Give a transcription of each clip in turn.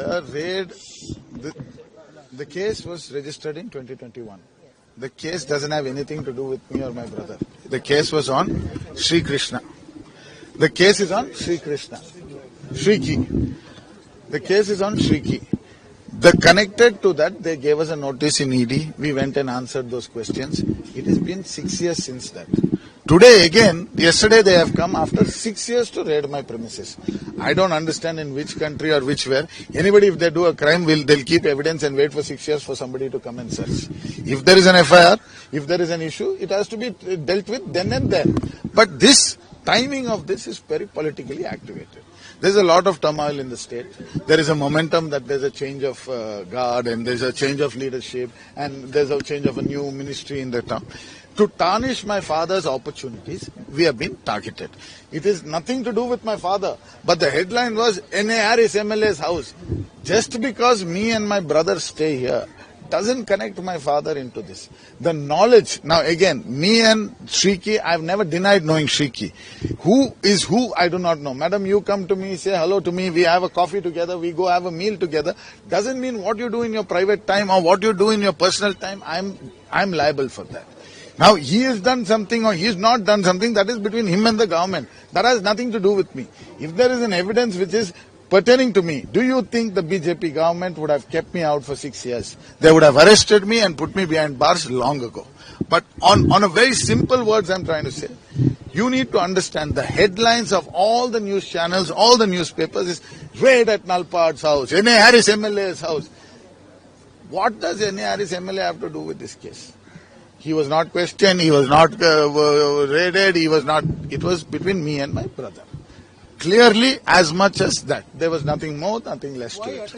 The raid, the case was registered in 2021. The case doesn't have anything to do with me or my brother. The case was on Sri Krishna. The case is on Sri Krishna. Shriki. The case is on Shriki. The connected to that, they gave us a notice in ED. We went and answered those questions. It has been 6 years since that. Today again, yesterday they have come after 6 years to raid my premises. I don't understand in which country or which where. Anybody, if they do a crime, they'll keep evidence and wait for 6 years for somebody to come and search. If there is an FIR, if there is an issue, it has to be dealt with then and there. But this timing of this is very politically activated. There's a lot of turmoil in the state. There is a momentum that there's a change of guard and there's a change of leadership and there's a change of a new ministry in the town. To tarnish my father's opportunities, we have been targeted. It is nothing to do with my father, but the headline was N.A. Harris MLA's house. Just because me and my brother stay here doesn't connect my father into this. The knowledge, now again, me and Shriki, I've never denied knowing Shriki. Who is who, I do not know. Madam, you come to me, say hello to me, we have a coffee together, we go have a meal together. Doesn't mean what you do in your private time or what you do in your personal time, I'm liable for that. Now, he has done something or he has not done something, that is between him and the government. That has nothing to do with me. If there is an evidence which is pertaining to me, do you think the BJP government would have kept me out for 6 years? They would have arrested me and put me behind bars long ago. But on a very simple words I'm trying to say, you need to understand the headlines of all the news channels, all the newspapers is raid at Nalpad's house, N.A. Harris MLA's house. What does N.A. Harris MLA have to do with this case? He was not questioned, he was not raided, it was between me and my brother. Clearly, as much as that. There was nothing more, nothing less to it.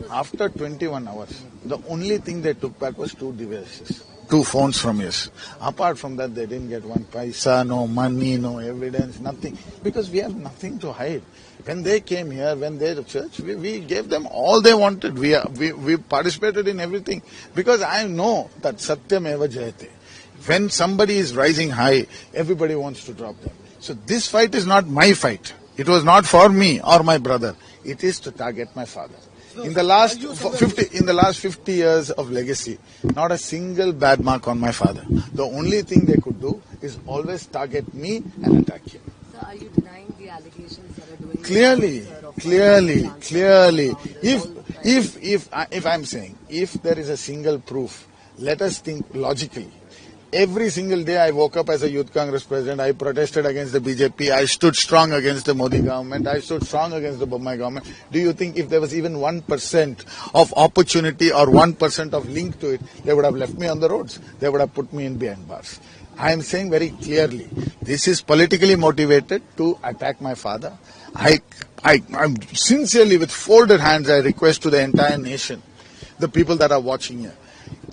After 21 hours, the only thing they took back was 2 devices, 2 phones from us. Apart from that, they didn't get 1 paisa, no money, no evidence, nothing. Because we have nothing to hide. When they came here, when they searched, we gave them all they wanted. We participated in everything. Because I know that Satyam Eva Jayate. When somebody is rising high, everybody wants to drop them. So this fight is not my fight. It was not for me or my brother. It is to target my father. In the last 50 years of legacy, not a single bad mark on my father. The only thing they could do is always target me and attack him. So are you denying the allegations that are doing? Clearly. If I'm saying, if there is a single proof, let us think logically. Every single day I woke up as a Youth Congress president, I protested against the BJP, I stood strong against the Modi government, I stood strong against the Bommai government. Do you think if there was even 1% of opportunity or 1% of link to it, they would have left me on the roads? They would have put me in behind bars. I am saying very clearly, this is politically motivated to attack my father. I'm sincerely, with folded hands, I request to the entire nation, the people that are watching here,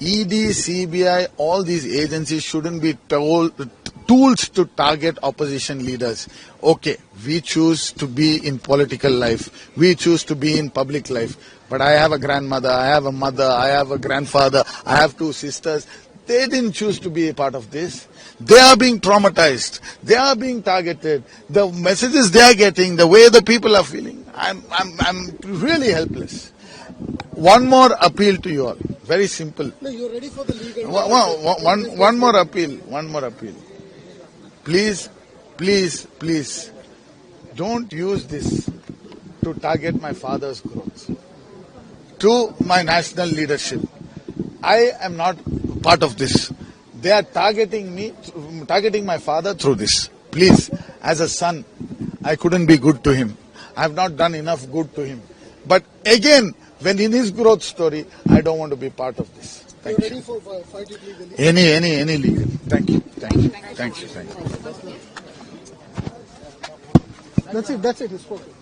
ED, CBI, all these agencies shouldn't be tools to target opposition leaders. Okay, we choose to be in political life. We choose to be in public life. But I have a grandmother, I have a mother, I have a grandfather, I have 2 sisters. They didn't choose to be a part of this. They are being traumatized. They are being targeted. The messages they are getting, the way the people are feeling, I'm really helpless. One more appeal to you all. Very simple. No, you're ready for the legal. One more appeal. Please, don't use this to target my father's growth, to my national leadership. I am not part of this. They are targeting me, targeting my father through this. Please, as a son, I couldn't be good to him. I have not done enough good to him. But again, when in his growth story, I don't want to be part of this. Thank you. Ready for fighting legally? Any legal. Thank you. That's it. It's spoken.